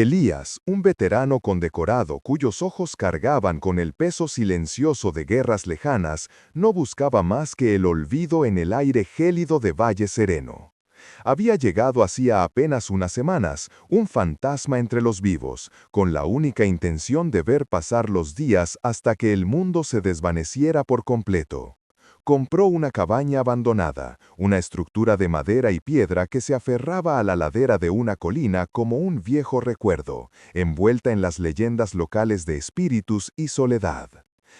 Elías, un veterano condecorado cuyos ojos cargaban con el peso silencioso de guerras lejanas, no buscaba más que el olvido en el aire gélido de Valle Sereno. Había llegado hacía apenas unas semanas, un fantasma entre los vivos, con la única intención de ver pasar los días hasta que el mundo se desvaneciera por completo. Compró una cabaña abandonada, una estructura de madera y piedra que se aferraba a la ladera de una colina como un viejo recuerdo, envuelta en las leyendas locales de espíritus y soledad.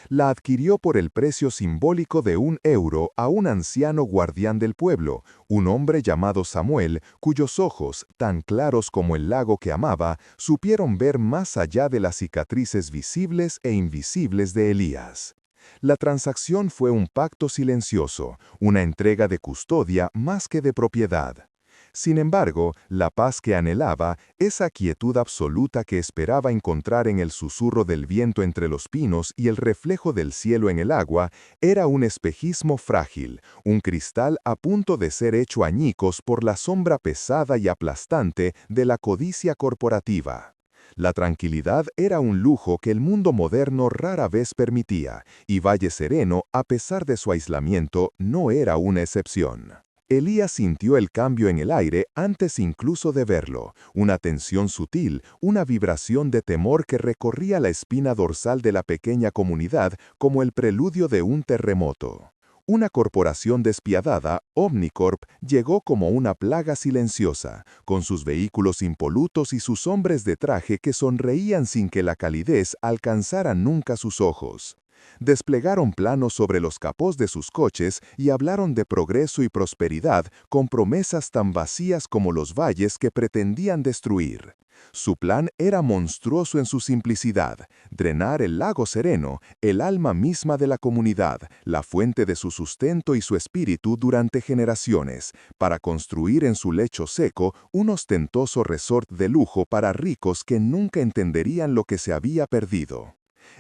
La adquirió por el precio simbólico de €1 a un anciano guardián del pueblo, un hombre llamado Samuel, cuyos ojos, tan claros como el lago que amaba, supieron ver más allá de las cicatrices visibles e invisibles de Elías. La transacción fue un pacto silencioso, una entrega de custodia más que de propiedad. Sin embargo, la paz que anhelaba, esa quietud absoluta que esperaba encontrar en el susurro del viento entre los pinos y el reflejo del cielo en el agua, era un espejismo frágil, un cristal a punto de ser hecho añicos por la sombra pesada y aplastante de la codicia corporativa. La tranquilidad era un lujo que el mundo moderno rara vez permitía, y Valle Sereno, a pesar de su aislamiento, no era una excepción. Elías sintió el cambio en el aire antes incluso de verlo, una tensión sutil, una vibración de temor que recorría la espina dorsal de la pequeña comunidad como el preludio de un terremoto. Una corporación despiadada, Omnicorp, llegó como una plaga silenciosa, con sus vehículos impolutos y sus hombres de traje que sonreían sin que la calidez alcanzara nunca sus ojos. Desplegaron planos sobre los capós de sus coches y hablaron de progreso y prosperidad con promesas tan vacías como los valles que pretendían destruir. Su plan era monstruoso en su simplicidad: drenar el lago Sereno, el alma misma de la comunidad, la fuente de su sustento y su espíritu durante generaciones, para construir en su lecho seco un ostentoso resort de lujo para ricos que nunca entenderían lo que se había perdido.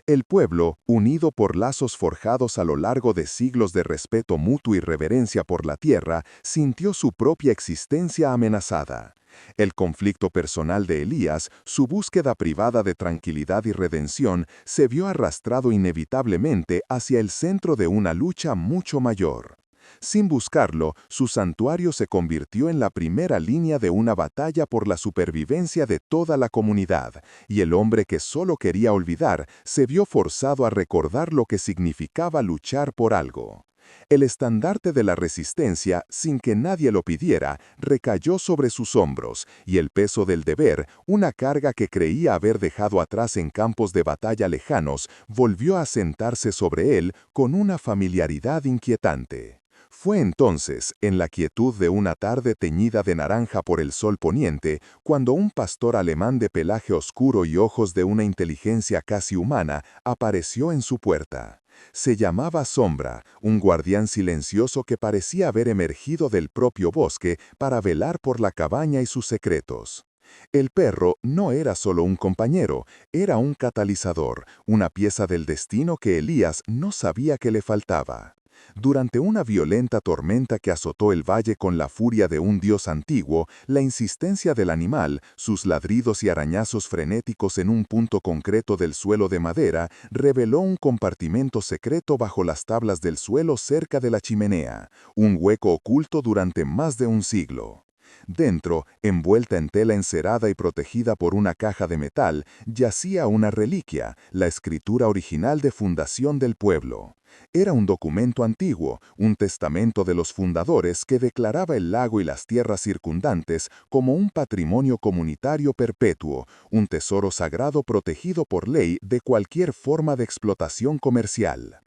El pueblo, unido por lazos forjados a lo largo de siglos de respeto mutuo y reverencia por la tierra, sintió su propia existencia amenazada. El conflicto personal de Elías, su búsqueda privada de tranquilidad y redención, se vio arrastrado inevitablemente hacia el centro de una lucha mucho mayor. Sin buscarlo, su santuario se convirtió en la primera línea de una batalla por la supervivencia de toda la comunidad, y el hombre que solo quería olvidar se vio forzado a recordar lo que significaba luchar por algo. El estandarte de la resistencia, sin que nadie lo pidiera, recayó sobre sus hombros, y el peso del deber, una carga que creía haber dejado atrás en campos de batalla lejanos, volvió a sentarse sobre él con una familiaridad inquietante. Fue entonces, en la quietud de una tarde teñida de naranja por el sol poniente, cuando un pastor alemán de pelaje oscuro y ojos de una inteligencia casi humana apareció en su puerta. Se llamaba Sombra, un guardián silencioso que parecía haber emergido del propio bosque para velar por la cabaña y sus secretos. El perro no era solo un compañero, era un catalizador, una pieza del destino que Elías no sabía que le faltaba. Durante una violenta tormenta que azotó el valle con la furia de un dios antiguo, la insistencia del animal, sus ladridos y arañazos frenéticos en un punto concreto del suelo de madera, reveló un compartimento secreto bajo las tablas del suelo cerca de la chimenea, un hueco oculto durante más de un siglo. Dentro, envuelta en tela encerada y protegida por una caja de metal, yacía una reliquia, la escritura original de fundación del pueblo. Era un documento antiguo, un testamento de los fundadores que declaraba el lago y las tierras circundantes como un patrimonio comunitario perpetuo, un tesoro sagrado protegido por ley de cualquier forma de explotación comercial.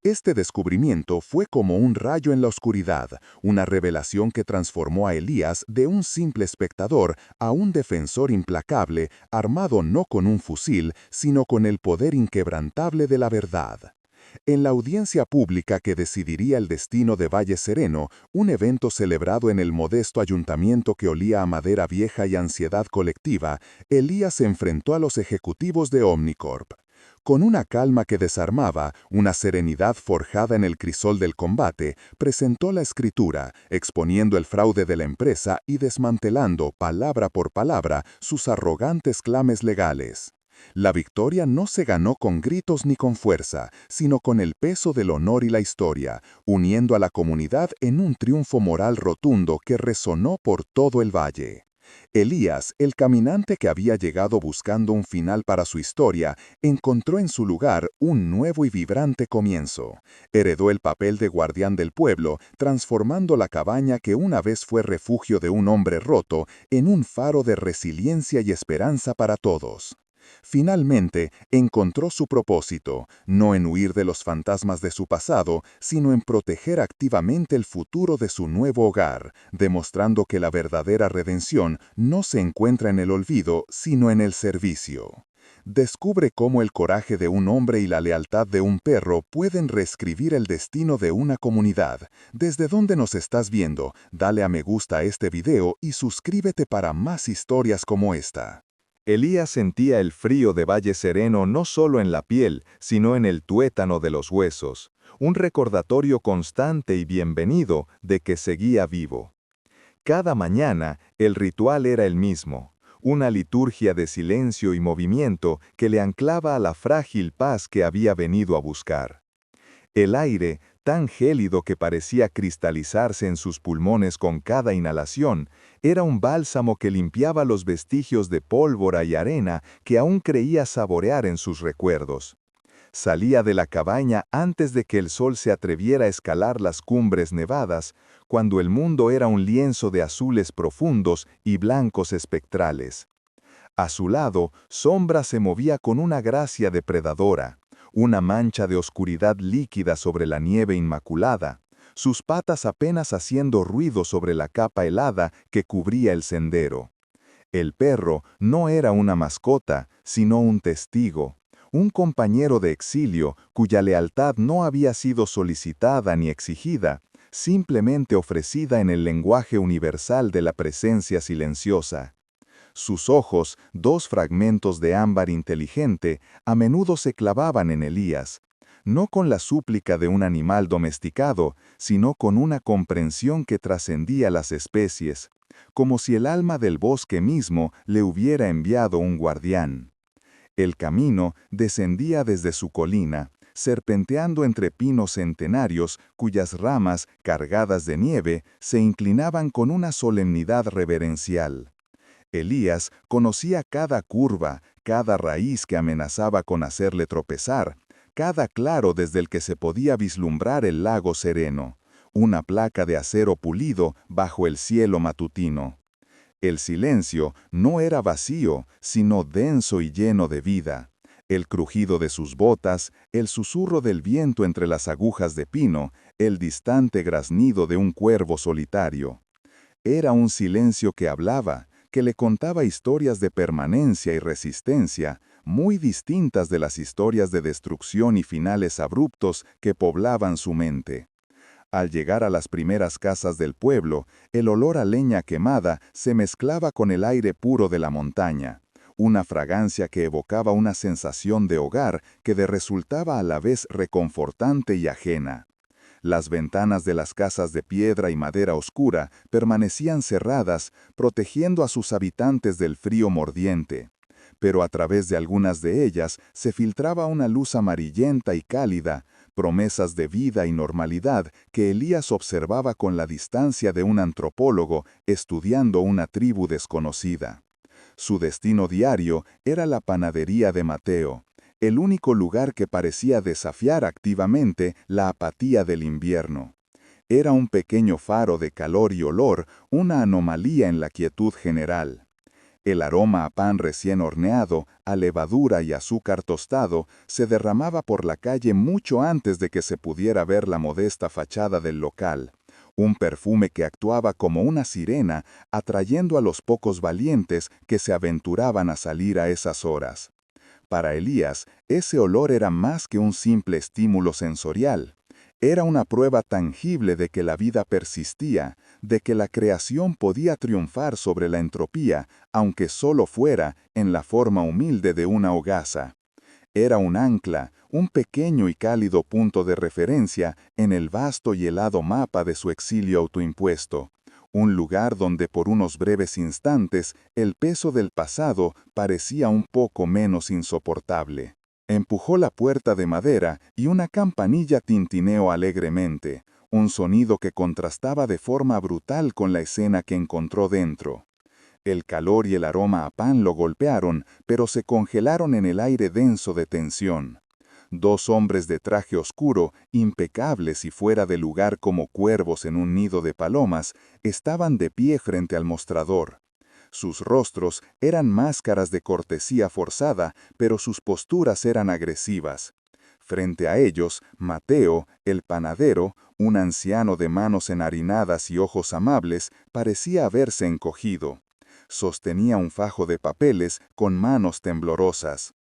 Este descubrimiento fue como un rayo en la oscuridad, una revelación que transformó a Elías de un simple espectador a un defensor implacable, armado no con un fusil, sino con el poder inquebrantable de la verdad. En la audiencia pública que decidiría el destino de Valle Sereno, un evento celebrado en el modesto ayuntamiento que olía a madera vieja y ansiedad colectiva, Elías se enfrentó a los ejecutivos de Omnicorp. Con una calma que desarmaba, una serenidad forjada en el crisol del combate, presentó la escritura, exponiendo el fraude de la empresa y desmantelando, palabra por palabra, sus arrogantes clames legales. La victoria no se ganó con gritos ni con fuerza, sino con el peso del honor y la historia, uniendo a la comunidad en un triunfo moral rotundo que resonó por todo el valle. Elías, el caminante que había llegado buscando un final para su historia, encontró en su lugar un nuevo y vibrante comienzo. Heredó el papel de guardián del pueblo, transformando la cabaña que una vez fue refugio de un hombre roto en un faro de resiliencia y esperanza para todos. Finalmente, encontró su propósito, no en huir de los fantasmas de su pasado, sino en proteger activamente el futuro de su nuevo hogar, demostrando que la verdadera redención no se encuentra en el olvido, sino en el servicio. Descubre cómo el coraje de un hombre y la lealtad de un perro pueden reescribir el destino de una comunidad. ¿Desde dónde nos estás viendo? Dale a me gusta a este video y suscríbete para más historias como esta. Elías sentía el frío de Valle Sereno no solo en la piel, sino en el tuétano de los huesos, un recordatorio constante y bienvenido de que seguía vivo. Cada mañana, el ritual era el mismo, una liturgia de silencio y movimiento que le anclaba a la frágil paz que había venido a buscar. El aire, tan gélido que parecía cristalizarse en sus pulmones con cada inhalación, era un bálsamo que limpiaba los vestigios de pólvora y arena que aún creía saborear en sus recuerdos. Salía de la cabaña antes de que el sol se atreviera a escalar las cumbres nevadas, cuando el mundo era un lienzo de azules profundos y blancos espectrales. A su lado, Sombra se movía con una gracia depredadora, una mancha de oscuridad líquida sobre la nieve inmaculada, sus patas apenas haciendo ruido sobre la capa helada que cubría el sendero. El perro no era una mascota, sino un testigo, un compañero de exilio cuya lealtad no había sido solicitada ni exigida, simplemente ofrecida en el lenguaje universal de la presencia silenciosa. Sus ojos, dos fragmentos de ámbar inteligente, a menudo se clavaban en Elías, no con la súplica de un animal domesticado, sino con una comprensión que trascendía las especies, como si el alma del bosque mismo le hubiera enviado un guardián. El camino descendía desde su colina, serpenteando entre pinos centenarios cuyas ramas, cargadas de nieve, se inclinaban con una solemnidad reverencial. Elías conocía cada curva, cada raíz que amenazaba con hacerle tropezar, cada claro desde el que se podía vislumbrar el lago sereno, una placa de acero pulido bajo el cielo matutino. El silencio no era vacío, sino denso y lleno de vida. El crujido de sus botas, el susurro del viento entre las agujas de pino, el distante graznido de un cuervo solitario. Era un silencio que hablaba, que le contaba historias de permanencia y resistencia, muy distintas de las historias de destrucción y finales abruptos que poblaban su mente. Al llegar a las primeras casas del pueblo, el olor a leña quemada se mezclaba con el aire puro de la montaña, una fragancia que evocaba una sensación de hogar que le resultaba a la vez reconfortante y ajena. Las ventanas de las casas de piedra y madera oscura permanecían cerradas, protegiendo a sus habitantes del frío mordiente. Pero a través de algunas de ellas se filtraba una luz amarillenta y cálida, promesas de vida y normalidad que Elías observaba con la distancia de un antropólogo estudiando una tribu desconocida. Su destino diario era la panadería de Mateo, el único lugar que parecía desafiar activamente la apatía del invierno. Era un pequeño faro de calor y olor, una anomalía en la quietud general. El aroma a pan recién horneado, a levadura y azúcar tostado, se derramaba por la calle mucho antes de que se pudiera ver la modesta fachada del local. Un perfume que actuaba como una sirena, atrayendo a los pocos valientes que se aventuraban a salir a esas horas. Para Elías, ese olor era más que un simple estímulo sensorial. Era una prueba tangible de que la vida persistía, de que la creación podía triunfar sobre la entropía, aunque solo fuera en la forma humilde de una hogaza. Era un ancla, un pequeño y cálido punto de referencia en el vasto y helado mapa de su exilio autoimpuesto, un lugar donde por unos breves instantes el peso del pasado parecía un poco menos insoportable. Empujó la puerta de madera y una campanilla tintineó alegremente, un sonido que contrastaba de forma brutal con la escena que encontró dentro. El calor y el aroma a pan lo golpearon, pero se congelaron en el aire denso de tensión. Dos hombres de traje oscuro, impecables y fuera de lugar como cuervos en un nido de palomas, estaban de pie frente al mostrador. Sus rostros eran máscaras de cortesía forzada, pero sus posturas eran agresivas. Frente a ellos, Mateo, el panadero, un anciano de manos enharinadas y ojos amables, parecía haberse encogido. Sostenía un fajo de papeles con manos temblorosas.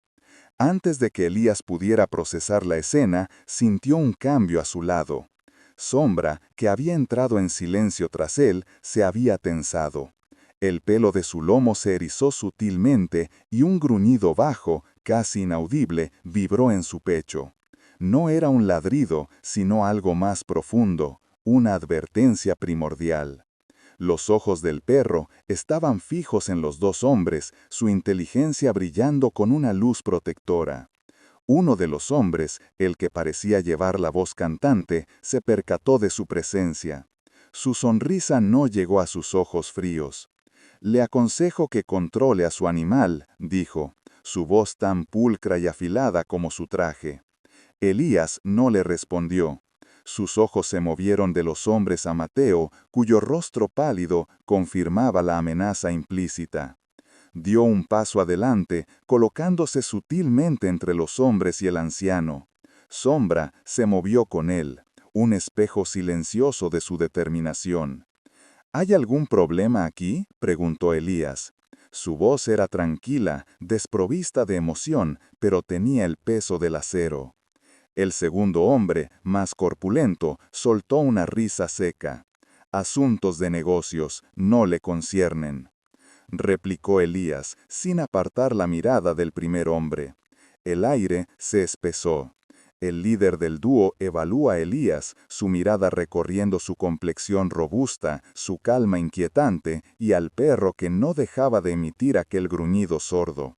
Antes de que Elías pudiera procesar la escena, sintió un cambio a su lado. Sombra, que había entrado en silencio tras él, se había tensado. El pelo de su lomo se erizó sutilmente y un gruñido bajo, casi inaudible, vibró en su pecho. No era un ladrido, sino algo más profundo, una advertencia primordial. Los ojos del perro estaban fijos en los dos hombres, su inteligencia brillando con una luz protectora. Uno de los hombres, el que parecía llevar la voz cantante, se percató de su presencia. Su sonrisa no llegó a sus ojos fríos. «Le aconsejo que controle a su animal», dijo, su voz tan pulcra y afilada como su traje. Elías no le respondió. Sus ojos se movieron de los hombres a Mateo, cuyo rostro pálido confirmaba la amenaza implícita. Dio un paso adelante, colocándose sutilmente entre los hombres y el anciano. Sombra se movió con él, un espejo silencioso de su determinación. «¿Hay algún problema aquí?», preguntó Elías. Su voz era tranquila, desprovista de emoción, pero tenía el peso del acero. El segundo hombre, más corpulento, soltó una risa seca. «Asuntos de negocios no le conciernen», replicó Elías, sin apartar la mirada del primer hombre. El aire se espesó. El líder del dúo evalúa a Elías, su mirada recorriendo su complexión robusta, su calma inquietante, y al perro que no dejaba de emitir aquel gruñido sordo.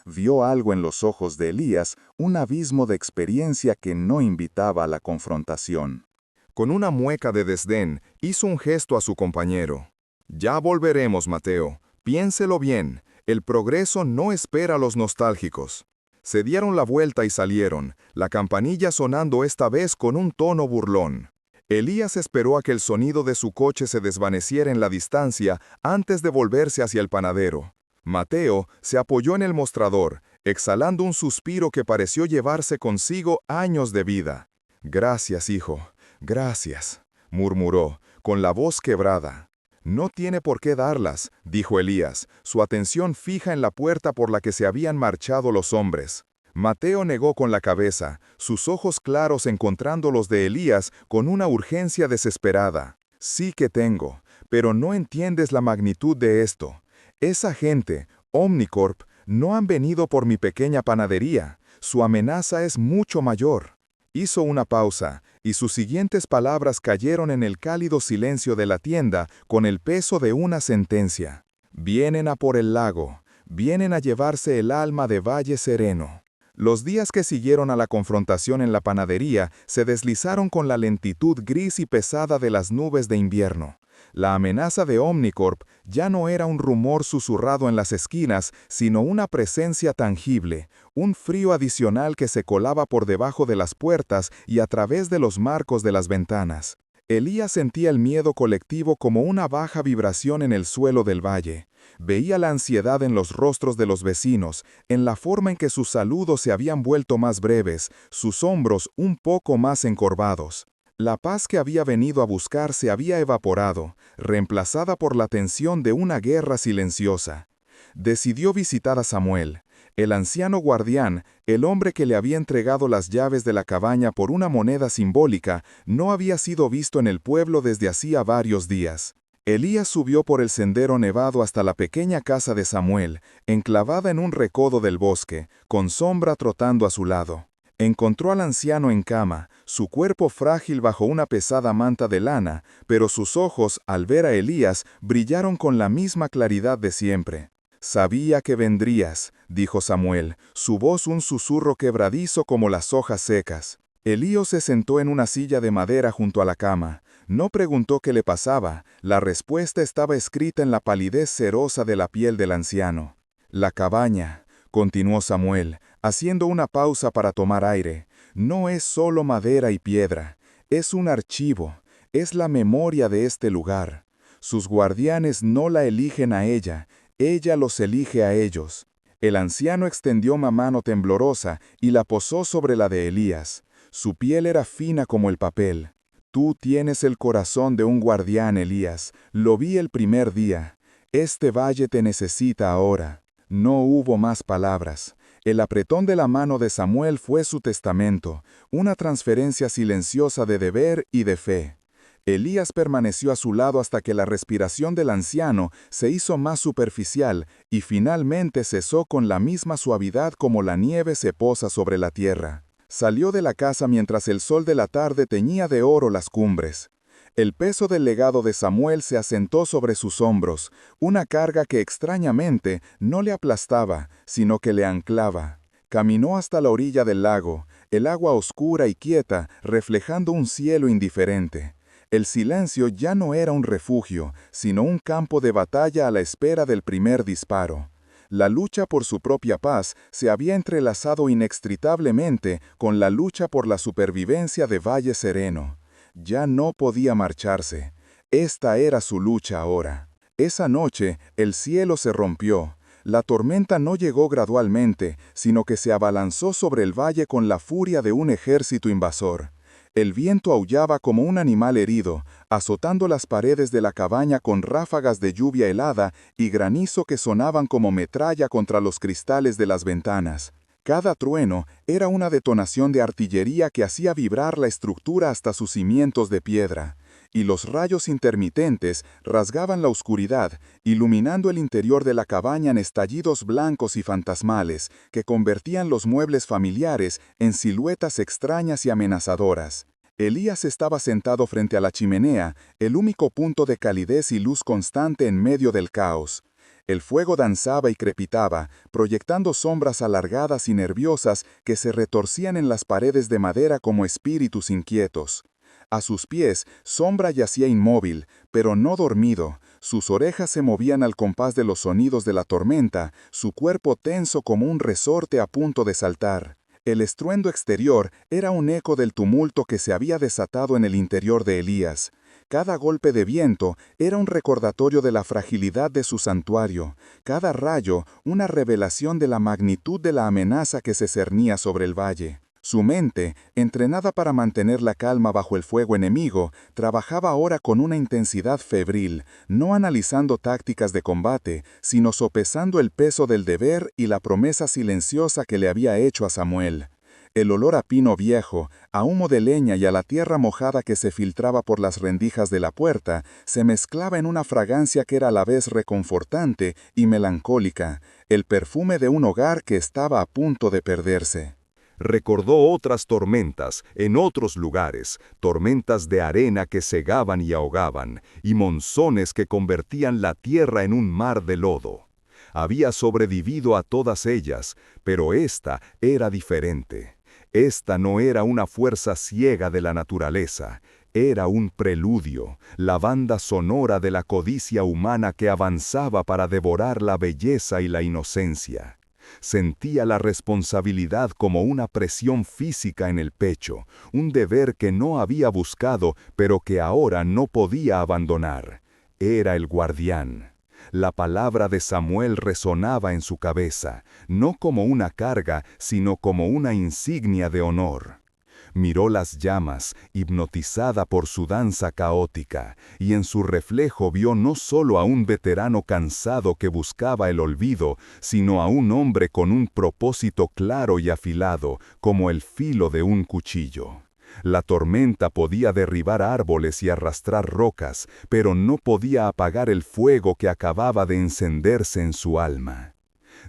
Vio algo en los ojos de Elías, un abismo de experiencia que no invitaba a la confrontación. Con una mueca de desdén, hizo un gesto a su compañero. «Ya volveremos, Mateo. Piénselo bien. El progreso no espera a los nostálgicos». Se dieron la vuelta y salieron, la campanilla sonando esta vez con un tono burlón. Elías esperó a que el sonido de su coche se desvaneciera en la distancia antes de volverse hacia el panadero. Mateo se apoyó en el mostrador, exhalando un suspiro que pareció llevarse consigo años de vida. «Gracias, hijo, gracias», murmuró, con la voz quebrada. «No tiene por qué darlas», dijo Elías, su atención fija en la puerta por la que se habían marchado los hombres. Mateo negó con la cabeza, sus ojos claros encontrando los de Elías con una urgencia desesperada. «Sí que tengo, pero no entiendes la magnitud de esto. Esa gente, Omnicorp, no han venido por mi pequeña panadería. Su amenaza es mucho mayor». Hizo una pausa, y sus siguientes palabras cayeron en el cálido silencio de la tienda con el peso de una sentencia. «Vienen a por el lago, vienen a llevarse el alma de Valle Sereno». Los días que siguieron a la confrontación en la panadería se deslizaron con la lentitud gris y pesada de las nubes de invierno. La amenaza de Omnicorp ya no era un rumor susurrado en las esquinas, sino una presencia tangible, un frío adicional que se colaba por debajo de las puertas y a través de los marcos de las ventanas. Elías sentía el miedo colectivo como una baja vibración en el suelo del valle. Veía la ansiedad en los rostros de los vecinos, en la forma en que sus saludos se habían vuelto más breves, sus hombros un poco más encorvados. La paz que había venido a buscar se había evaporado, reemplazada por la tensión de una guerra silenciosa. Decidió visitar a Samuel. El anciano guardián, el hombre que le había entregado las llaves de la cabaña por una moneda simbólica, no había sido visto en el pueblo desde hacía varios días. Elías subió por el sendero nevado hasta la pequeña casa de Samuel, enclavada en un recodo del bosque, con Sombra trotando a su lado. Encontró al anciano en cama, su cuerpo frágil bajo una pesada manta de lana, pero sus ojos, al ver a Elías, brillaron con la misma claridad de siempre. «Sabía que vendrías», dijo Samuel, su voz un susurro quebradizo como las hojas secas. Elías se sentó en una silla de madera junto a la cama. No preguntó qué le pasaba, la respuesta estaba escrita en la palidez cerosa de la piel del anciano. «La cabaña», continuó Samuel, haciendo una pausa para tomar aire, «no es solo madera y piedra, es un archivo, es la memoria de este lugar. Sus guardianes no la eligen a ella los elige a ellos». El anciano extendió una mano temblorosa y la posó sobre la de Elías. Su piel era fina como el papel. «Tú tienes el corazón de un guardián, Elías. Lo vi el primer día. Este valle te necesita ahora». No hubo más palabras. El apretón de la mano de Samuel fue su testamento, una transferencia silenciosa de deber y de fe. Elías permaneció a su lado hasta que la respiración del anciano se hizo más superficial y finalmente cesó con la misma suavidad como la nieve se posa sobre la tierra. Salió de la casa mientras el sol de la tarde teñía de oro las cumbres. El peso del legado de Samuel se asentó sobre sus hombros, una carga que extrañamente no le aplastaba, sino que le anclaba. Caminó hasta la orilla del lago, el agua oscura y quieta, reflejando un cielo indiferente. El silencio ya no era un refugio, sino un campo de batalla a la espera del primer disparo. La lucha por su propia paz se había entrelazado inextricablemente con la lucha por la supervivencia de Valle Sereno. Ya no podía marcharse. Esta era su lucha ahora. Esa noche, el cielo se rompió. La tormenta no llegó gradualmente, sino que se abalanzó sobre el valle con la furia de un ejército invasor. El viento aullaba como un animal herido, azotando las paredes de la cabaña con ráfagas de lluvia helada y granizo que sonaban como metralla contra los cristales de las ventanas. Cada trueno era una detonación de artillería que hacía vibrar la estructura hasta sus cimientos de piedra, y los rayos intermitentes rasgaban la oscuridad, iluminando el interior de la cabaña en estallidos blancos y fantasmales que convertían los muebles familiares en siluetas extrañas y amenazadoras. Elías estaba sentado frente a la chimenea, el único punto de calidez y luz constante en medio del caos. El fuego danzaba y crepitaba, proyectando sombras alargadas y nerviosas que se retorcían en las paredes de madera como espíritus inquietos. A sus pies, Sombra yacía inmóvil, pero no dormido. Sus orejas se movían al compás de los sonidos de la tormenta, su cuerpo tenso como un resorte a punto de saltar. El estruendo exterior era un eco del tumulto que se había desatado en el interior de Elías. Cada golpe de viento era un recordatorio de la fragilidad de su santuario, cada rayo una revelación de la magnitud de la amenaza que se cernía sobre el valle. Su mente, entrenada para mantener la calma bajo el fuego enemigo, trabajaba ahora con una intensidad febril, no analizando tácticas de combate, sino sopesando el peso del deber y la promesa silenciosa que le había hecho a Samuel. El olor a pino viejo, a humo de leña y a la tierra mojada que se filtraba por las rendijas de la puerta, se mezclaba en una fragancia que era a la vez reconfortante y melancólica, el perfume de un hogar que estaba a punto de perderse. Recordó otras tormentas en otros lugares, tormentas de arena que cegaban y ahogaban, y monzones que convertían la tierra en un mar de lodo. Había sobrevivido a todas ellas, pero esta era diferente. Esta no era una fuerza ciega de la naturaleza, era un preludio, la banda sonora de la codicia humana que avanzaba para devorar la belleza y la inocencia. Sentía la responsabilidad como una presión física en el pecho, un deber que no había buscado, pero que ahora no podía abandonar. Era el guardián. La palabra de Samuel resonaba en su cabeza, no como una carga, sino como una insignia de honor. Miró las llamas, hipnotizada por su danza caótica, y en su reflejo vio no solo a un veterano cansado que buscaba el olvido, sino a un hombre con un propósito claro y afilado, como el filo de un cuchillo. La tormenta podía derribar árboles y arrastrar rocas, pero no podía apagar el fuego que acababa de encenderse en su alma.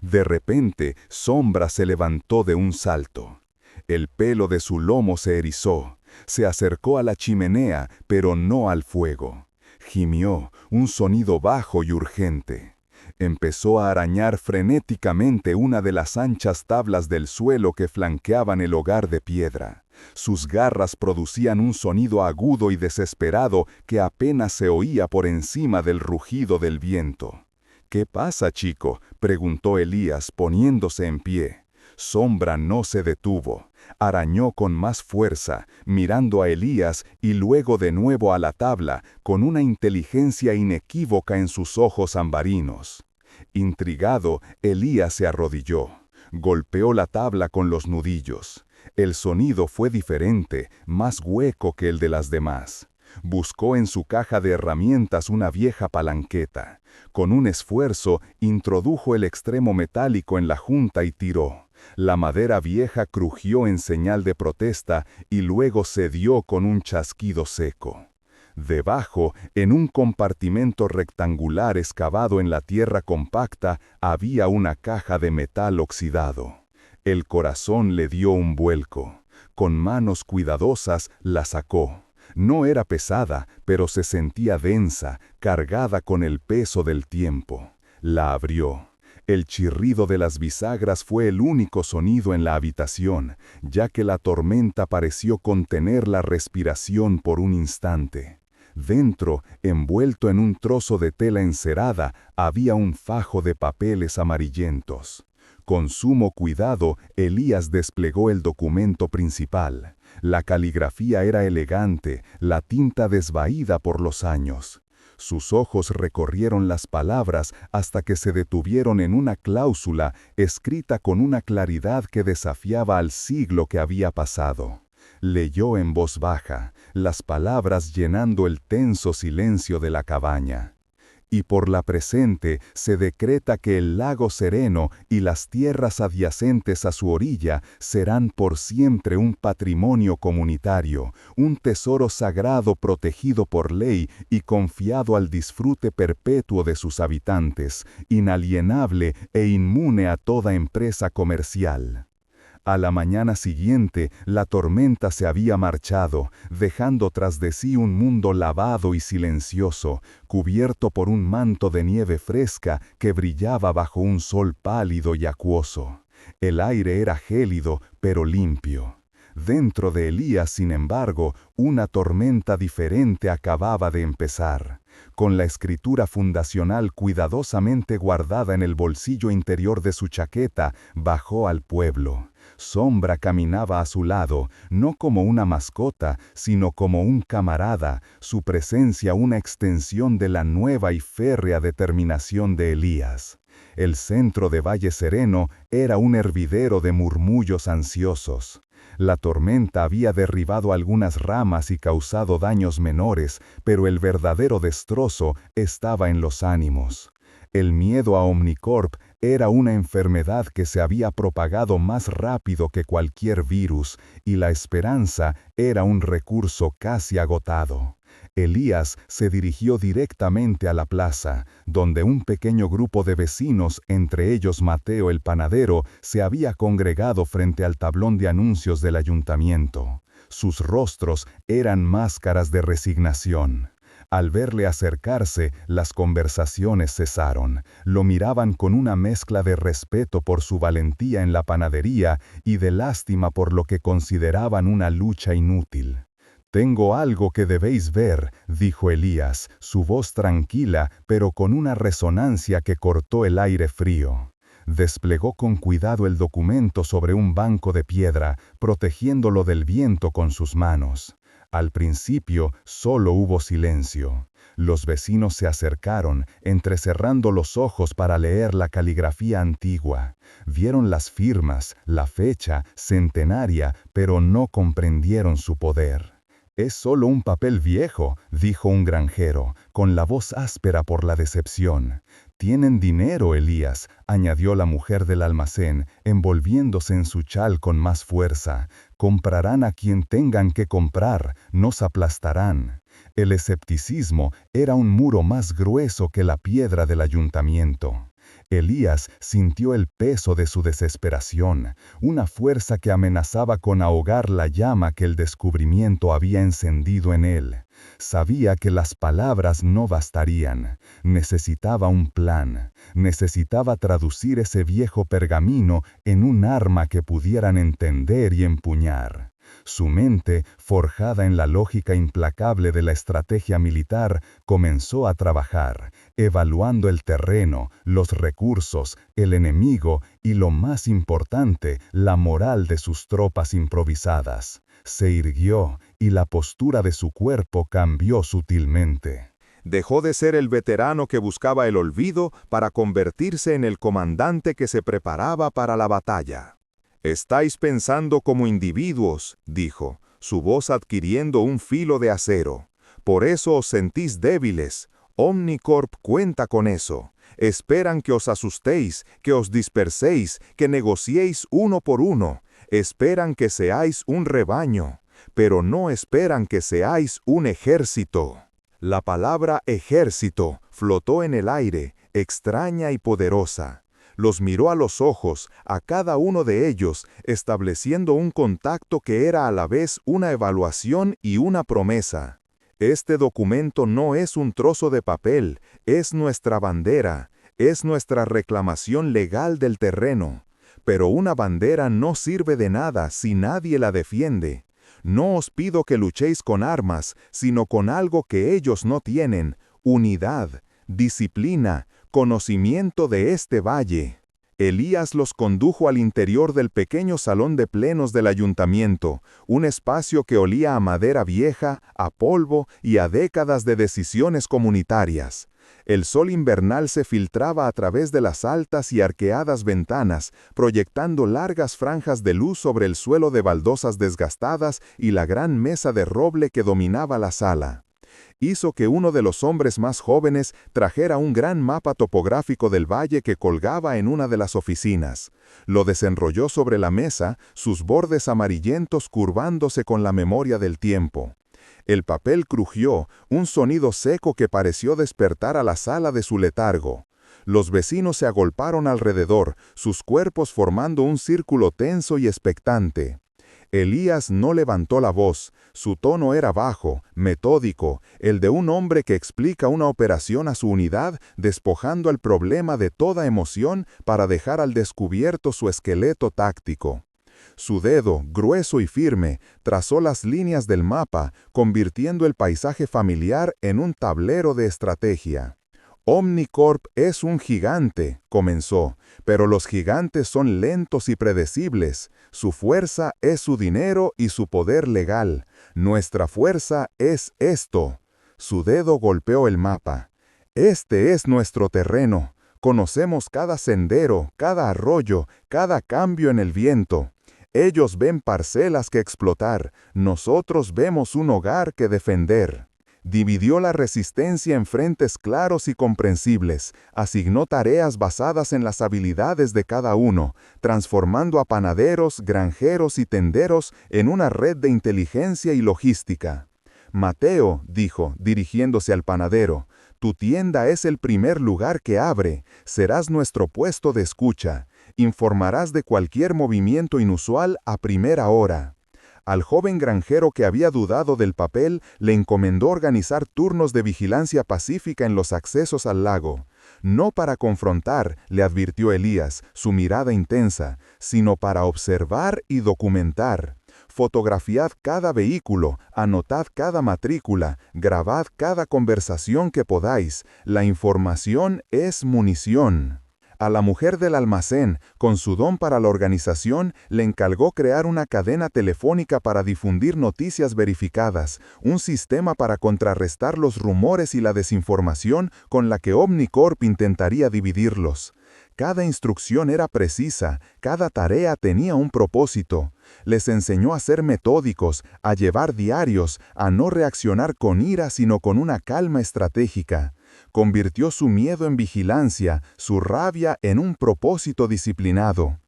De repente, Sombra se levantó de un salto. El pelo de su lomo se erizó. Se acercó a la chimenea, pero no al fuego. Gimió, un sonido bajo y urgente. Empezó a arañar frenéticamente una de las anchas tablas del suelo que flanqueaban el hogar de piedra. Sus garras producían un sonido agudo y desesperado que apenas se oía por encima del rugido del viento. «¿Qué pasa, chico?», preguntó Elías, poniéndose en pie. Sombra no se detuvo. Arañó con más fuerza, mirando a Elías y luego de nuevo a la tabla, con una inteligencia inequívoca en sus ojos ambarinos. Intrigado, Elías se arrodilló. Golpeó la tabla con los nudillos. El sonido fue diferente, más hueco que el de las demás. Buscó en su caja de herramientas una vieja palanqueta. Con un esfuerzo, introdujo el extremo metálico en la junta y tiró. La madera vieja crujió en señal de protesta y luego cedió con un chasquido seco. Debajo, en un compartimento rectangular excavado en la tierra compacta, había una caja de metal oxidado. El corazón le dio un vuelco. Con manos cuidadosas la sacó. No era pesada, pero se sentía densa, cargada con el peso del tiempo. La abrió. El chirrido de las bisagras fue el único sonido en la habitación, ya que la tormenta pareció contener la respiración por un instante. Dentro, envuelto en un trozo de tela encerada, había un fajo de papeles amarillentos. Con sumo cuidado, Elías desplegó el documento principal. La caligrafía era elegante, la tinta desvaída por los años. Sus ojos recorrieron las palabras hasta que se detuvieron en una cláusula escrita con una claridad que desafiaba al siglo que había pasado. Leyó en voz baja, las palabras llenando el tenso silencio de la cabaña. Y por la presente se decreta que el lago Sereno y las tierras adyacentes a su orilla serán por siempre un patrimonio comunitario, un tesoro sagrado protegido por ley y confiado al disfrute perpetuo de sus habitantes, inalienable e inmune a toda empresa comercial. A la mañana siguiente, la tormenta se había marchado, dejando tras de sí un mundo lavado y silencioso, cubierto por un manto de nieve fresca que brillaba bajo un sol pálido y acuoso. El aire era gélido, pero limpio. Dentro de Elías, sin embargo, una tormenta diferente acababa de empezar. Con la escritura fundacional cuidadosamente guardada en el bolsillo interior de su chaqueta, bajó al pueblo. Sombra caminaba a su lado, no como una mascota, sino como un camarada, su presencia una extensión de la nueva y férrea determinación de Elías. El centro de Valle Sereno era un hervidero de murmullos ansiosos. La tormenta había derribado algunas ramas y causado daños menores, pero el verdadero destrozo estaba en los ánimos. El miedo a Omnicorp era una enfermedad que se había propagado más rápido que cualquier virus, y la esperanza era un recurso casi agotado. Elías se dirigió directamente a la plaza, donde un pequeño grupo de vecinos, entre ellos Mateo el panadero, se había congregado frente al tablón de anuncios del ayuntamiento. Sus rostros eran máscaras de resignación. Al verle acercarse, las conversaciones cesaron. Lo miraban con una mezcla de respeto por su valentía en la panadería y de lástima por lo que consideraban una lucha inútil. «Tengo algo que debéis ver», dijo Elías, su voz tranquila, pero con una resonancia que cortó el aire frío. Desplegó con cuidado el documento sobre un banco de piedra, protegiéndolo del viento con sus manos. Al principio solo hubo silencio. Los vecinos se acercaron, entrecerrando los ojos para leer la caligrafía antigua. Vieron las firmas, la fecha, centenaria, pero no comprendieron su poder. «Es solo un papel viejo», dijo un granjero, con la voz áspera por la decepción. «Tienen dinero, Elías», añadió la mujer del almacén, envolviéndose en su chal con más fuerza. comprarán a quien tengan que comprar, nos aplastarán. El escepticismo era un muro más grueso que la piedra del ayuntamiento. Elías sintió el peso de su desesperación, una fuerza que amenazaba con ahogar la llama que el descubrimiento había encendido en él. Sabía que las palabras no bastarían. Necesitaba un plan. Necesitaba traducir ese viejo pergamino en un arma que pudieran entender y empuñar. Su mente, forjada en la lógica implacable de la estrategia militar, comenzó a trabajar, evaluando el terreno, los recursos, el enemigo y, lo más importante, la moral de sus tropas improvisadas. Se irguió y la postura de su cuerpo cambió sutilmente. Dejó de ser el veterano que buscaba el olvido para convertirse en el comandante que se preparaba para la batalla. «Estáis pensando como individuos», dijo, su voz adquiriendo un filo de acero. «Por eso os sentís débiles. Omnicorp cuenta con eso. Esperan que os asustéis, que os disperséis, que negociéis uno por uno. Esperan que seáis un rebaño, pero no esperan que seáis un ejército». La palabra ejército flotó en el aire, extraña y poderosa. Los miró a los ojos, a cada uno de ellos, estableciendo un contacto que era a la vez una evaluación y una promesa. Este documento no es un trozo de papel, es nuestra bandera, es nuestra reclamación legal del terreno. Pero una bandera no sirve de nada si nadie la defiende. No os pido que luchéis con armas, sino con algo que ellos no tienen: unidad, disciplina, conocimiento de este valle. Elías los condujo al interior del pequeño salón de plenos del ayuntamiento, un espacio que olía a madera vieja, a polvo y a décadas de decisiones comunitarias. El sol invernal se filtraba a través de las altas y arqueadas ventanas, proyectando largas franjas de luz sobre el suelo de baldosas desgastadas y la gran mesa de roble que dominaba la sala. Hizo que uno de los hombres más jóvenes trajera un gran mapa topográfico del valle que colgaba en una de las oficinas. Lo desenrolló sobre la mesa, sus bordes amarillentos curvándose con la memoria del tiempo. El papel crujió, un sonido seco que pareció despertar a la sala de su letargo. Los vecinos se agolparon alrededor, sus cuerpos formando un círculo tenso y expectante. Elías no levantó la voz. Su tono era bajo, metódico, el de un hombre que explica una operación a su unidad, despojando al problema de toda emoción para dejar al descubierto su esqueleto táctico. Su dedo, grueso y firme, trazó las líneas del mapa, convirtiendo el paisaje familiar en un tablero de estrategia. Omnicorp es un gigante, comenzó, pero los gigantes son lentos y predecibles. Su fuerza es su dinero y su poder legal. Nuestra fuerza es esto. Su dedo golpeó el mapa. Este es nuestro terreno. Conocemos cada sendero, cada arroyo, cada cambio en el viento. Ellos ven parcelas que explotar, nosotros vemos un hogar que defender. Dividió la resistencia en frentes claros y comprensibles, asignó tareas basadas en las habilidades de cada uno, transformando a panaderos, granjeros y tenderos en una red de inteligencia y logística. Mateo, dijo, dirigiéndose al panadero, tu tienda es el primer lugar que abre, serás nuestro puesto de escucha, informarás de cualquier movimiento inusual a primera hora. Al joven granjero que había dudado del papel, le encomendó organizar turnos de vigilancia pacífica en los accesos al lago. No para confrontar, le advirtió Elías, su mirada intensa, sino para observar y documentar. Fotografiad cada vehículo, anotad cada matrícula, grabad cada conversación que podáis. La información es munición. A la mujer del almacén, con su don para la organización, le encargó crear una cadena telefónica para difundir noticias verificadas, un sistema para contrarrestar los rumores y la desinformación con la que Omnicorp intentaría dividirlos. Cada instrucción era precisa, cada tarea tenía un propósito. Les enseñó a ser metódicos, a llevar diarios, a no reaccionar con ira sino con una calma estratégica. Convirtió su miedo en vigilancia, su rabia en un propósito disciplinado.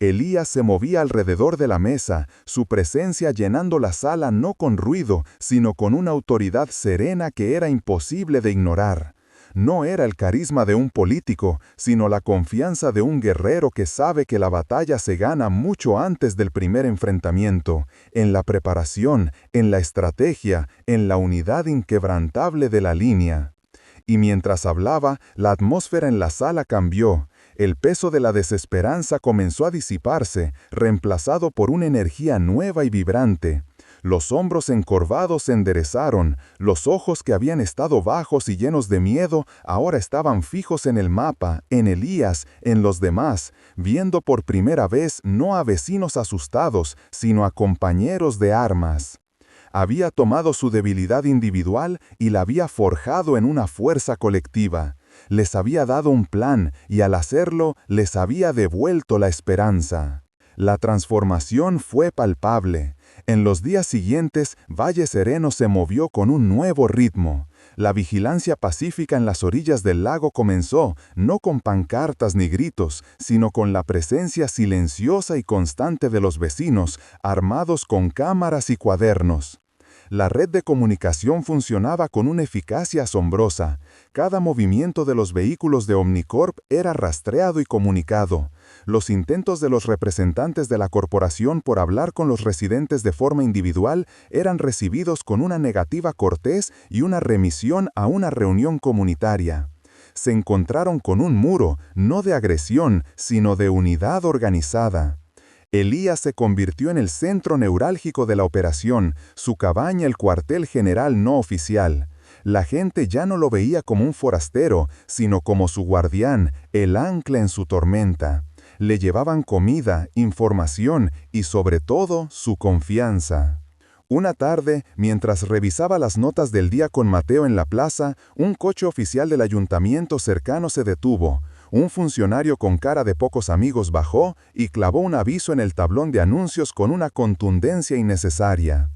Elías se movía alrededor de la mesa, su presencia llenando la sala no con ruido, sino con una autoridad serena que era imposible de ignorar. No era el carisma de un político, sino la confianza de un guerrero que sabe que la batalla se gana mucho antes del primer enfrentamiento, en la preparación, en la estrategia, en la unidad inquebrantable de la línea. Y mientras hablaba, la atmósfera en la sala cambió. El peso de la desesperanza comenzó a disiparse, reemplazado por una energía nueva y vibrante. Los hombros encorvados se enderezaron, los ojos que habían estado bajos y llenos de miedo ahora estaban fijos en el mapa, en Elías, en los demás, viendo por primera vez no a vecinos asustados, sino a compañeros de armas. Había tomado su debilidad individual y la había forjado en una fuerza colectiva. Les había dado un plan y al hacerlo les había devuelto la esperanza. La transformación fue palpable. En los días siguientes, Valle Sereno se movió con un nuevo ritmo. La vigilancia pacífica en las orillas del lago comenzó, no con pancartas ni gritos, sino con la presencia silenciosa y constante de los vecinos, armados con cámaras y cuadernos. La red de comunicación funcionaba con una eficacia asombrosa. Cada movimiento de los vehículos de Omnicorp era rastreado y comunicado. Los intentos de los representantes de la corporación por hablar con los residentes de forma individual eran recibidos con una negativa cortés y una remisión a una reunión comunitaria. Se encontraron con un muro, no de agresión, sino de unidad organizada. Elías se convirtió en el centro neurálgico de la operación, su cabaña el cuartel general no oficial. La gente ya no lo veía como un forastero, sino como su guardián, el ancla en su tormenta. Le llevaban comida, información y sobre todo su confianza. Una tarde, mientras revisaba las notas del día con Mateo en la plaza, un coche oficial del ayuntamiento cercano se detuvo. Un funcionario con cara de pocos amigos bajó y clavó un aviso en el tablón de anuncios con una contundencia innecesaria.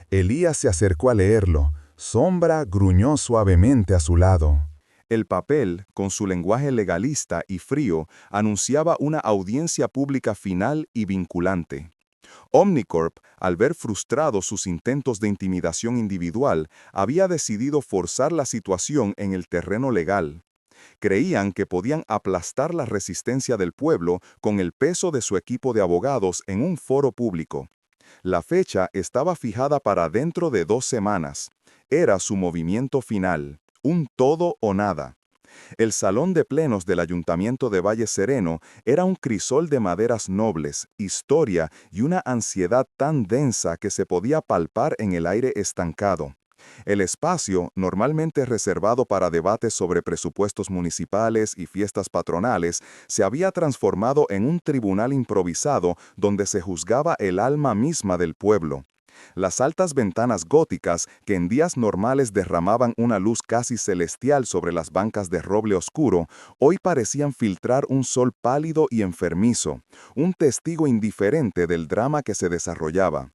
Elías se acercó a leerlo. Sombra gruñó suavemente a su lado. El papel, con su lenguaje legalista y frío, anunciaba una audiencia pública final y vinculante. Omnicorp, al ver frustrados sus intentos de intimidación individual, había decidido forzar la situación en el terreno legal. Creían que podían aplastar la resistencia del pueblo con el peso de su equipo de abogados en un foro público. La fecha estaba fijada para dentro de 2 semanas. Era su movimiento final, un todo o nada. El salón de plenos del Ayuntamiento de Valle Sereno era un crisol de maderas nobles, historia y una ansiedad tan densa que se podía palpar en el aire estancado. El espacio, normalmente reservado para debates sobre presupuestos municipales y fiestas patronales, se había transformado en un tribunal improvisado donde se juzgaba el alma misma del pueblo. Las altas ventanas góticas, que en días normales derramaban una luz casi celestial sobre las bancas de roble oscuro, hoy parecían filtrar un sol pálido y enfermizo, un testigo indiferente del drama que se desarrollaba.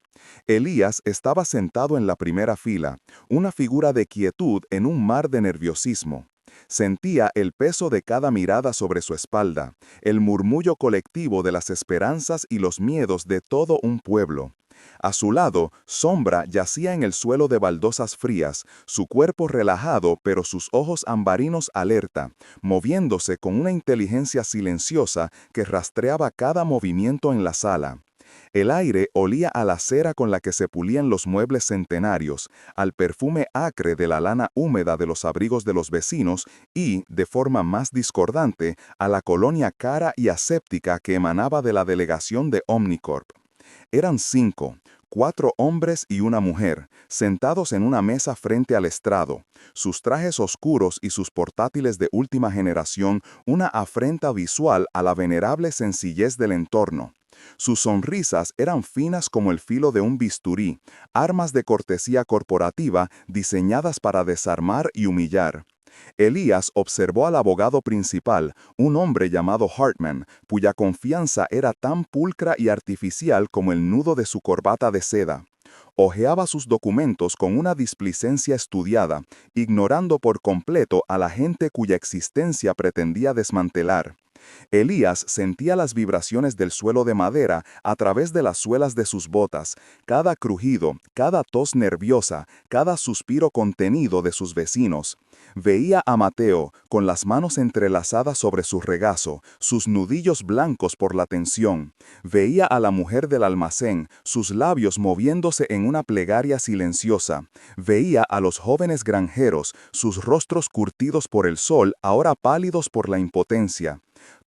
Elías estaba sentado en la primera fila, una figura de quietud en un mar de nerviosismo. Sentía el peso de cada mirada sobre su espalda, el murmullo colectivo de las esperanzas y los miedos de todo un pueblo. A su lado, Sombra yacía en el suelo de baldosas frías, su cuerpo relajado pero sus ojos ambarinos alerta, moviéndose con una inteligencia silenciosa que rastreaba cada movimiento en la sala. El aire olía a la cera con la que se pulían los muebles centenarios, al perfume acre de la lana húmeda de los abrigos de los vecinos y, de forma más discordante, a la colonia cara y aséptica que emanaba de la delegación de Omnicorp. Eran 5, 4 hombres y una mujer, sentados en una mesa frente al estrado, sus trajes oscuros y sus portátiles de última generación, una afrenta visual a la venerable sencillez del entorno. Sus sonrisas eran finas como el filo de un bisturí, armas de cortesía corporativa diseñadas para desarmar y humillar. Elías observó al abogado principal, un hombre llamado Hartman, cuya confianza era tan pulcra y artificial como el nudo de su corbata de seda. Hojeaba sus documentos con una displicencia estudiada, ignorando por completo a la gente cuya existencia pretendía desmantelar. Elías sentía las vibraciones del suelo de madera a través de las suelas de sus botas, cada crujido, cada tos nerviosa, cada suspiro contenido de sus vecinos. Veía a Mateo, con las manos entrelazadas sobre su regazo, sus nudillos blancos por la tensión. Veía a la mujer del almacén, sus labios moviéndose en una plegaria silenciosa. Veía a los jóvenes granjeros, sus rostros curtidos por el sol, ahora pálidos por la impotencia.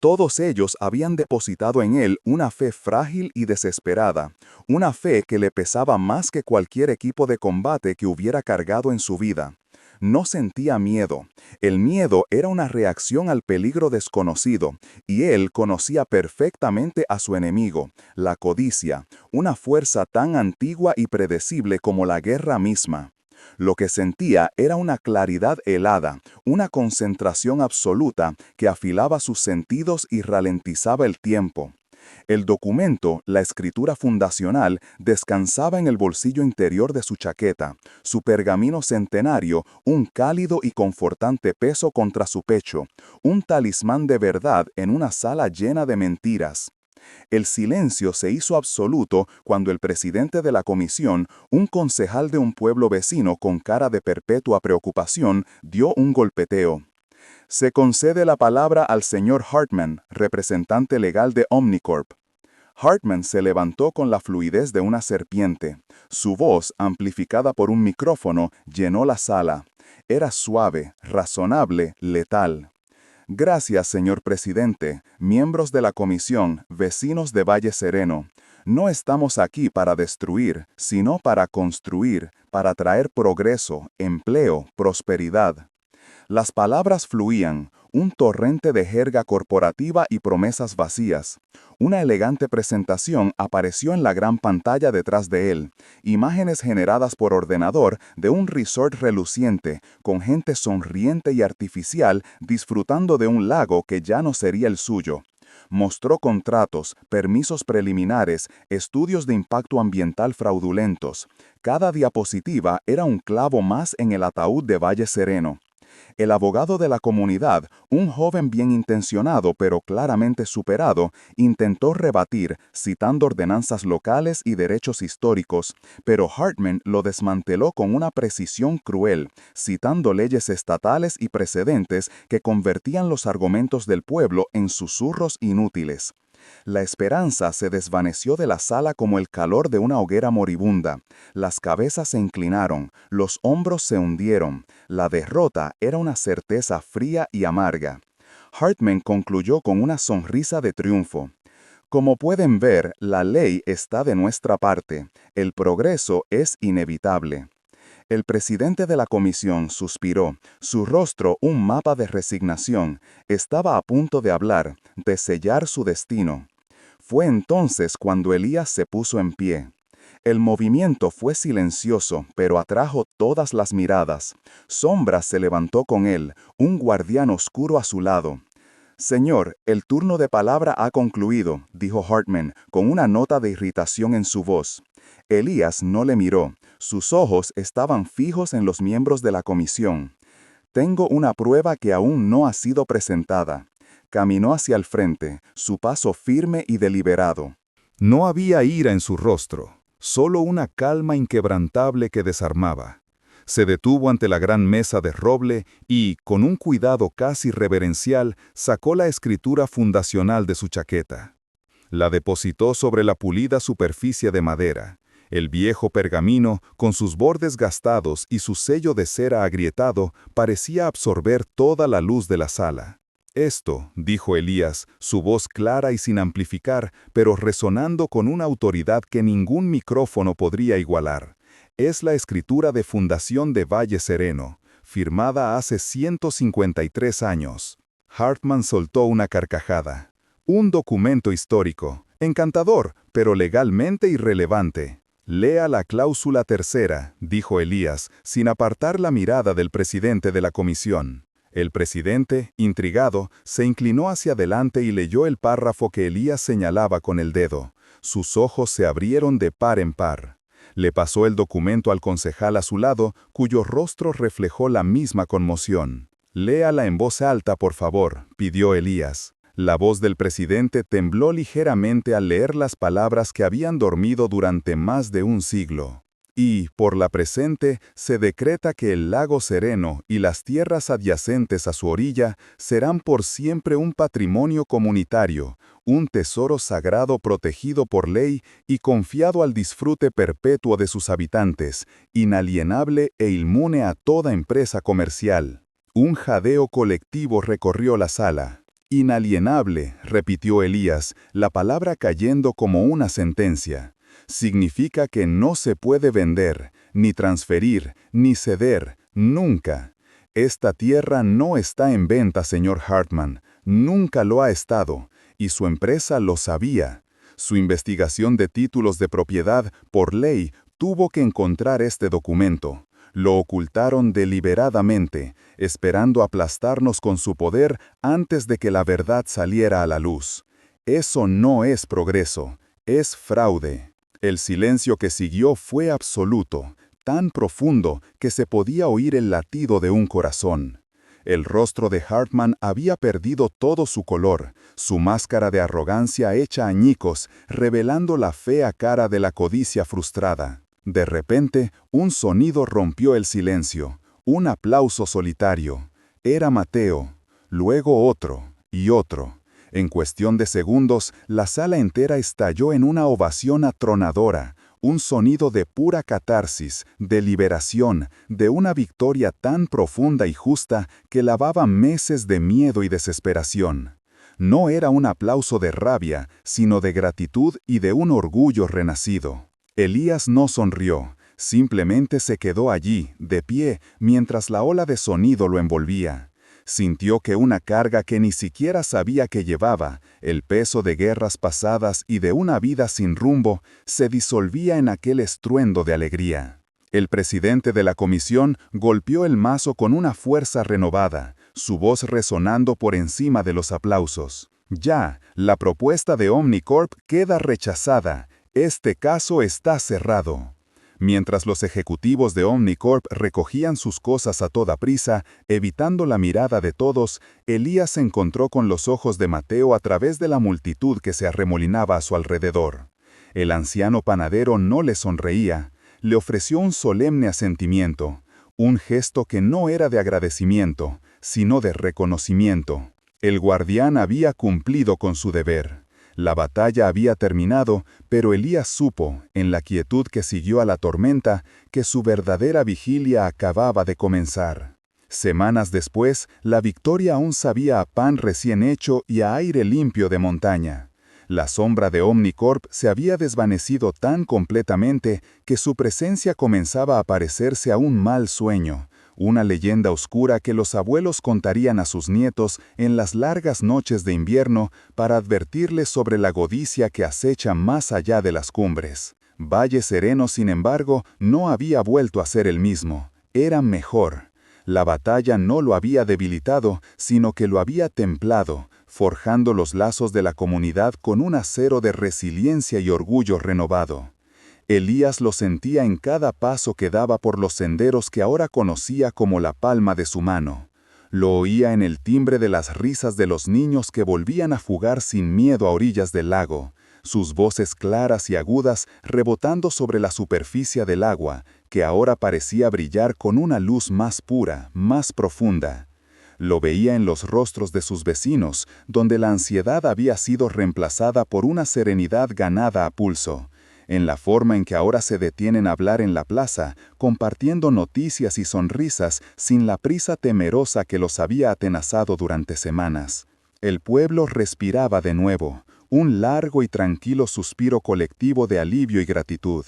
Todos ellos habían depositado en él una fe frágil y desesperada, una fe que le pesaba más que cualquier equipo de combate que hubiera cargado en su vida. No sentía miedo. El miedo era una reacción al peligro desconocido, y él conocía perfectamente a su enemigo, la codicia, una fuerza tan antigua y predecible como la guerra misma. Lo que sentía era una claridad helada, una concentración absoluta que afilaba sus sentidos y ralentizaba el tiempo. El documento, la escritura fundacional, descansaba en el bolsillo interior de su chaqueta, su pergamino centenario, un cálido y confortante peso contra su pecho, un talismán de verdad en una sala llena de mentiras. El silencio se hizo absoluto cuando el presidente de la comisión, un concejal de un pueblo vecino con cara de perpetua preocupación, dio un golpeteo. Se concede la palabra al señor Hartman, representante legal de Omnicorp. Hartman se levantó con la fluidez de una serpiente. Su voz, amplificada por un micrófono, llenó la sala. Era suave, razonable, letal. Gracias, señor presidente, miembros de la comisión, vecinos de Valle Sereno. No estamos aquí para destruir, sino para construir, para traer progreso, empleo, prosperidad. Las palabras fluían, un torrente de jerga corporativa y promesas vacías. Una elegante presentación apareció en la gran pantalla detrás de él, imágenes generadas por ordenador de un resort reluciente, con gente sonriente y artificial disfrutando de un lago que ya no sería el suyo. Mostró contratos, permisos preliminares, estudios de impacto ambiental fraudulentos. Cada diapositiva era un clavo más en el ataúd de Valle Sereno. El abogado de la comunidad, un joven bien intencionado pero claramente superado, intentó rebatir, citando ordenanzas locales y derechos históricos, pero Hartman lo desmanteló con una precisión cruel, citando leyes estatales y precedentes que convertían los argumentos del pueblo en susurros inútiles. La esperanza se desvaneció de la sala como el calor de una hoguera moribunda. Las cabezas se inclinaron, los hombros se hundieron. La derrota era una certeza fría y amarga. Hartman concluyó con una sonrisa de triunfo. Como pueden ver, la ley está de nuestra parte. El progreso es inevitable. El presidente de la comisión suspiró, su rostro un mapa de resignación. Estaba a punto de hablar, de sellar su destino. Fue entonces cuando Elías se puso en pie. El movimiento fue silencioso, pero atrajo todas las miradas. Sombra se levantó con él, un guardián oscuro a su lado. «Señor, el turno de palabra ha concluido», dijo Hartman, con una nota de irritación en su voz. Elías no le miró. Sus ojos estaban fijos en los miembros de la comisión. «Tengo una prueba que aún no ha sido presentada». Caminó hacia el frente, su paso firme y deliberado. No había ira en su rostro, solo una calma inquebrantable que desarmaba. Se detuvo ante la gran mesa de roble y, con un cuidado casi reverencial, sacó la escritura fundacional de su chaqueta. La depositó sobre la pulida superficie de madera. El viejo pergamino, con sus bordes gastados y su sello de cera agrietado, parecía absorber toda la luz de la sala. «Esto», dijo Elías, su voz clara y sin amplificar, pero resonando con una autoridad que ningún micrófono podría igualar, «es la escritura de fundación de Valle Sereno, firmada hace 153 años». Hartman soltó una carcajada. «Un documento histórico, encantador, pero legalmente irrelevante». «Lea la cláusula tercera», dijo Elías, sin apartar la mirada del presidente de la comisión. El presidente, intrigado, se inclinó hacia adelante y leyó el párrafo que Elías señalaba con el dedo. Sus ojos se abrieron de par en par. Le pasó el documento al concejal a su lado, cuyo rostro reflejó la misma conmoción. «Léala en voz alta, por favor», pidió Elías. La voz del presidente tembló ligeramente al leer las palabras que habían dormido durante más de un siglo. Y, por la presente, se decreta que el lago Sereno y las tierras adyacentes a su orilla serán por siempre un patrimonio comunitario, un tesoro sagrado protegido por ley y confiado al disfrute perpetuo de sus habitantes, inalienable e inmune a toda empresa comercial. Un jadeo colectivo recorrió la sala. Inalienable, repitió Elías, la palabra cayendo como una sentencia. Significa que no se puede vender, ni transferir, ni ceder, nunca. Esta tierra no está en venta, señor Hartman, nunca lo ha estado, y su empresa lo sabía. Su investigación de títulos de propiedad, por ley, tuvo que encontrar este documento. Lo ocultaron deliberadamente, esperando aplastarnos con su poder antes de que la verdad saliera a la luz. Eso no es progreso, es fraude. El silencio que siguió fue absoluto, tan profundo que se podía oír el latido de un corazón. El rostro de Hartman había perdido todo su color, su máscara de arrogancia hecha añicos, revelando la fea cara de la codicia frustrada. De repente, un sonido rompió el silencio, un aplauso solitario. Era Mateo, luego otro y otro. En cuestión de segundos, la sala entera estalló en una ovación atronadora, un sonido de pura catarsis, de liberación, de una victoria tan profunda y justa que lavaba meses de miedo y desesperación. No era un aplauso de rabia, sino de gratitud y de un orgullo renacido. Elías no sonrió, simplemente se quedó allí, de pie, mientras la ola de sonido lo envolvía. Sintió que una carga que ni siquiera sabía que llevaba, el peso de guerras pasadas y de una vida sin rumbo, se disolvía en aquel estruendo de alegría. El presidente de la comisión golpeó el mazo con una fuerza renovada, su voz resonando por encima de los aplausos. Ya, la propuesta de Omnicorp queda rechazada. Este caso está cerrado. Mientras los ejecutivos de Omnicorp recogían sus cosas a toda prisa, evitando la mirada de todos, Elías se encontró con los ojos de Mateo a través de la multitud que se arremolinaba a su alrededor. El anciano panadero no le sonreía, le ofreció un solemne asentimiento, un gesto que no era de agradecimiento, sino de reconocimiento. El guardián había cumplido con su deber. La batalla había terminado, pero Elías supo, en la quietud que siguió a la tormenta, que su verdadera vigilia acababa de comenzar. Semanas después, la victoria aún sabía a pan recién hecho y a aire limpio de montaña. La sombra de Omnicorp se había desvanecido tan completamente que su presencia comenzaba a parecerse a un mal sueño, una leyenda oscura que los abuelos contarían a sus nietos en las largas noches de invierno para advertirles sobre la codicia que acecha más allá de las cumbres. Valle Sereno, sin embargo, no había vuelto a ser el mismo. Era mejor. La batalla no lo había debilitado, sino que lo había templado, forjando los lazos de la comunidad con un acero de resiliencia y orgullo renovado. Elías lo sentía en cada paso que daba por los senderos que ahora conocía como la palma de su mano. Lo oía en el timbre de las risas de los niños que volvían a jugar sin miedo a orillas del lago, sus voces claras y agudas rebotando sobre la superficie del agua, que ahora parecía brillar con una luz más pura, más profunda. Lo veía en los rostros de sus vecinos, donde la ansiedad había sido reemplazada por una serenidad ganada a pulso, en la forma en que ahora se detienen a hablar en la plaza, compartiendo noticias y sonrisas sin la prisa temerosa que los había atenazado durante semanas. El pueblo respiraba de nuevo, un largo y tranquilo suspiro colectivo de alivio y gratitud.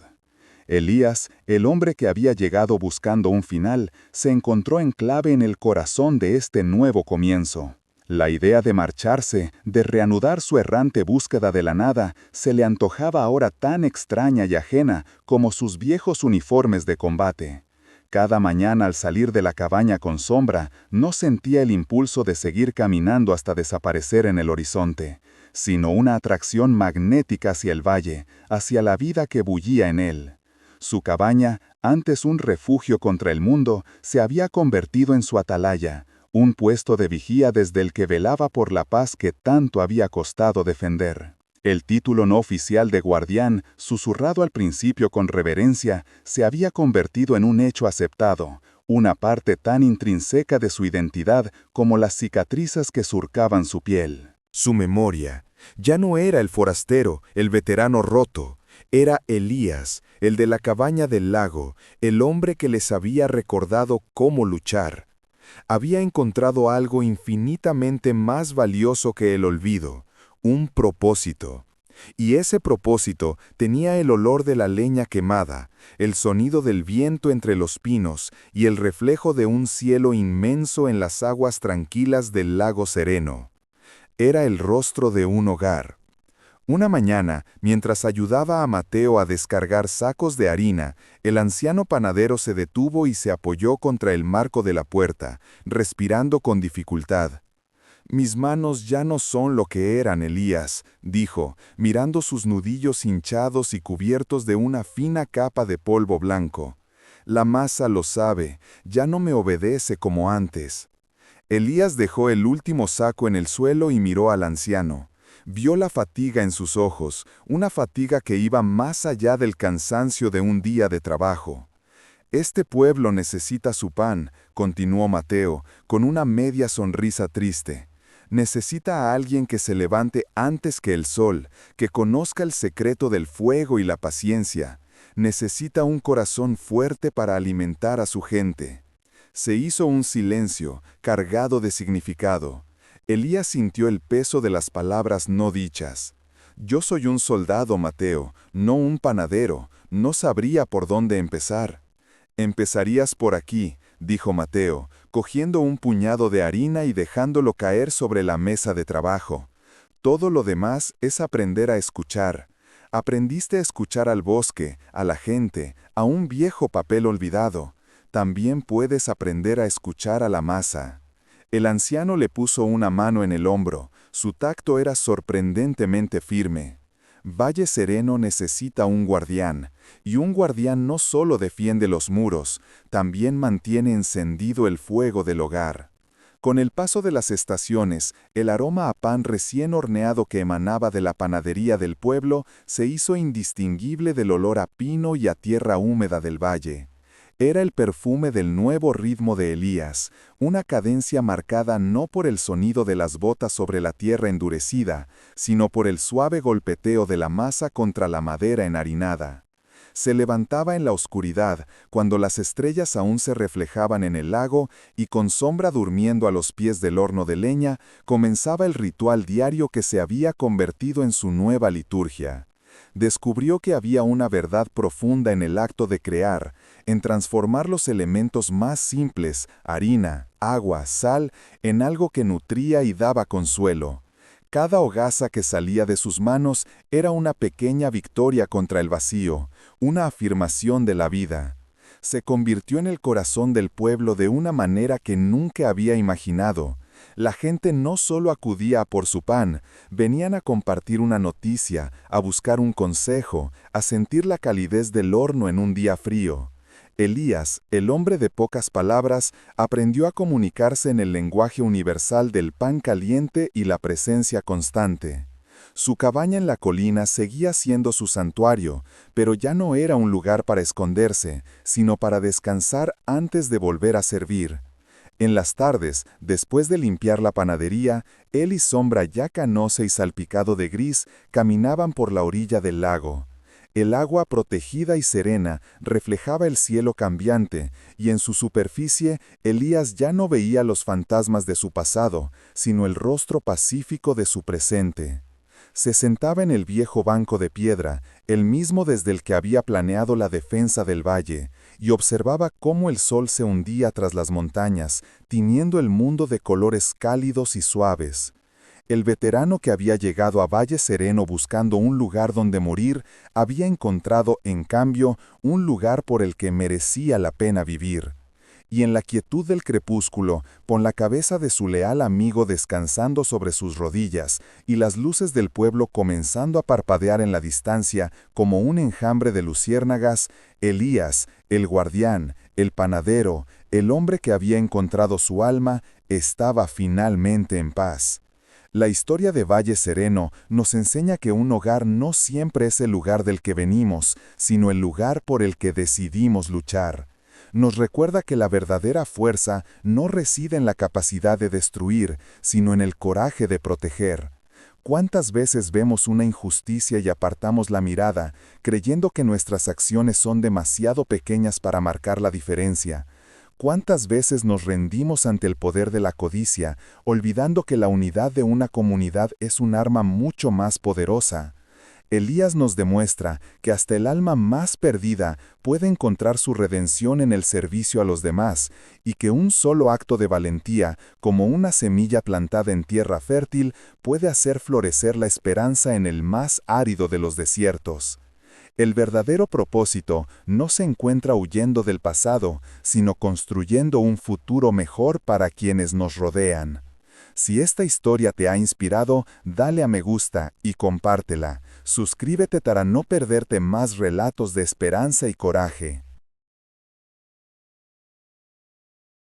Elías, el hombre que había llegado buscando un final, se encontró enclave en el corazón de este nuevo comienzo. La idea de marcharse, de reanudar su errante búsqueda de la nada, se le antojaba ahora tan extraña y ajena como sus viejos uniformes de combate. Cada mañana al salir de la cabaña con sombra, no sentía el impulso de seguir caminando hasta desaparecer en el horizonte, sino una atracción magnética hacia el valle, hacia la vida que bullía en él. Su cabaña, antes un refugio contra el mundo, se había convertido en su atalaya, un puesto de vigía desde el que velaba por la paz que tanto había costado defender. El título no oficial de guardián, susurrado al principio con reverencia, se había convertido en un hecho aceptado, una parte tan intrínseca de su identidad como las cicatrices que surcaban su piel. Su memoria ya no era el forastero, el veterano roto, era Elías, el de la cabaña del lago, el hombre que les había recordado cómo luchar. Había encontrado algo infinitamente más valioso que el olvido, un propósito. Y ese propósito tenía el olor de la leña quemada, el sonido del viento entre los pinos y el reflejo de un cielo inmenso en las aguas tranquilas del lago sereno. Era el rostro de un hogar. Una mañana, mientras ayudaba a Mateo a descargar sacos de harina, el anciano panadero se detuvo y se apoyó contra el marco de la puerta, respirando con dificultad. «Mis manos ya no son lo que eran, Elías», dijo, mirando sus nudillos hinchados y cubiertos de una fina capa de polvo blanco. «La masa lo sabe, ya no me obedece como antes». Elías dejó el último saco en el suelo y miró al anciano. Vio la fatiga en sus ojos, una fatiga que iba más allá del cansancio de un día de trabajo. «Este pueblo necesita su pan», continuó Mateo, con una media sonrisa triste. «Necesita a alguien que se levante antes que el sol, que conozca el secreto del fuego y la paciencia. Necesita un corazón fuerte para alimentar a su gente». Se hizo un silencio, cargado de significado. Elías sintió el peso de las palabras no dichas. «Yo soy un soldado, Mateo, no un panadero, no sabría por dónde empezar». «Empezarías por aquí», dijo Mateo, cogiendo un puñado de harina y dejándolo caer sobre la mesa de trabajo. «Todo lo demás es aprender a escuchar. Aprendiste a escuchar al bosque, a la gente, a un viejo papel olvidado. También puedes aprender a escuchar a la masa». El anciano le puso una mano en el hombro, su tacto era sorprendentemente firme. Valle Sereno necesita un guardián, y un guardián no solo defiende los muros, también mantiene encendido el fuego del hogar. Con el paso de las estaciones, el aroma a pan recién horneado que emanaba de la panadería del pueblo se hizo indistinguible del olor a pino y a tierra húmeda del valle. Era el perfume del nuevo ritmo de Elías, una cadencia marcada no por el sonido de las botas sobre la tierra endurecida, sino por el suave golpeteo de la masa contra la madera enharinada. Se levantaba en la oscuridad, cuando las estrellas aún se reflejaban en el lago y con sombra durmiendo a los pies del horno de leña, comenzaba el ritual diario que se había convertido en su nueva liturgia. Descubrió que había una verdad profunda en el acto de crear, en transformar los elementos más simples, harina, agua, sal, en algo que nutría y daba consuelo. Cada hogaza que salía de sus manos era una pequeña victoria contra el vacío, una afirmación de la vida. Se convirtió en el corazón del pueblo de una manera que nunca había imaginado. La gente no solo acudía a por su pan, venían a compartir una noticia, a buscar un consejo, a sentir la calidez del horno en un día frío. Elías, el hombre de pocas palabras, aprendió a comunicarse en el lenguaje universal del pan caliente y la presencia constante. Su cabaña en la colina seguía siendo su santuario, pero ya no era un lugar para esconderse, sino para descansar antes de volver a servir. En las tardes, después de limpiar la panadería, él y Sombra ya canosa y salpicado de gris caminaban por la orilla del lago. El agua protegida y serena reflejaba el cielo cambiante, y en su superficie Elías ya no veía los fantasmas de su pasado, sino el rostro pacífico de su presente. Se sentaba en el viejo banco de piedra, el mismo desde el que había planeado la defensa del valle, y observaba cómo el sol se hundía tras las montañas, tiñendo el mundo de colores cálidos y suaves. El veterano que había llegado a Valle Sereno buscando un lugar donde morir, había encontrado, en cambio, un lugar por el que merecía la pena vivir. y en la quietud del crepúsculo, con la cabeza de su leal amigo descansando sobre sus rodillas, y las luces del pueblo comenzando a parpadear en la distancia como un enjambre de luciérnagas, Elías, el guardián, el panadero, el hombre que había encontrado su alma, estaba finalmente en paz. La historia de Valle Sereno nos enseña que un hogar no siempre es el lugar del que venimos, sino el lugar por el que decidimos luchar. Nos recuerda que la verdadera fuerza no reside en la capacidad de destruir, sino en el coraje de proteger. ¿Cuántas veces vemos una injusticia y apartamos la mirada, creyendo que nuestras acciones son demasiado pequeñas para marcar la diferencia? ¿Cuántas veces nos rendimos ante el poder de la codicia, olvidando que la unidad de una comunidad es un arma mucho más poderosa? Elías nos demuestra que hasta el alma más perdida puede encontrar su redención en el servicio a los demás, y que un solo acto de valentía, como una semilla plantada en tierra fértil, puede hacer florecer la esperanza en el más árido de los desiertos. El verdadero propósito no se encuentra huyendo del pasado, sino construyendo un futuro mejor para quienes nos rodean. Si esta historia te ha inspirado, dale a me gusta y compártela. Suscríbete para no perderte más relatos de esperanza y coraje.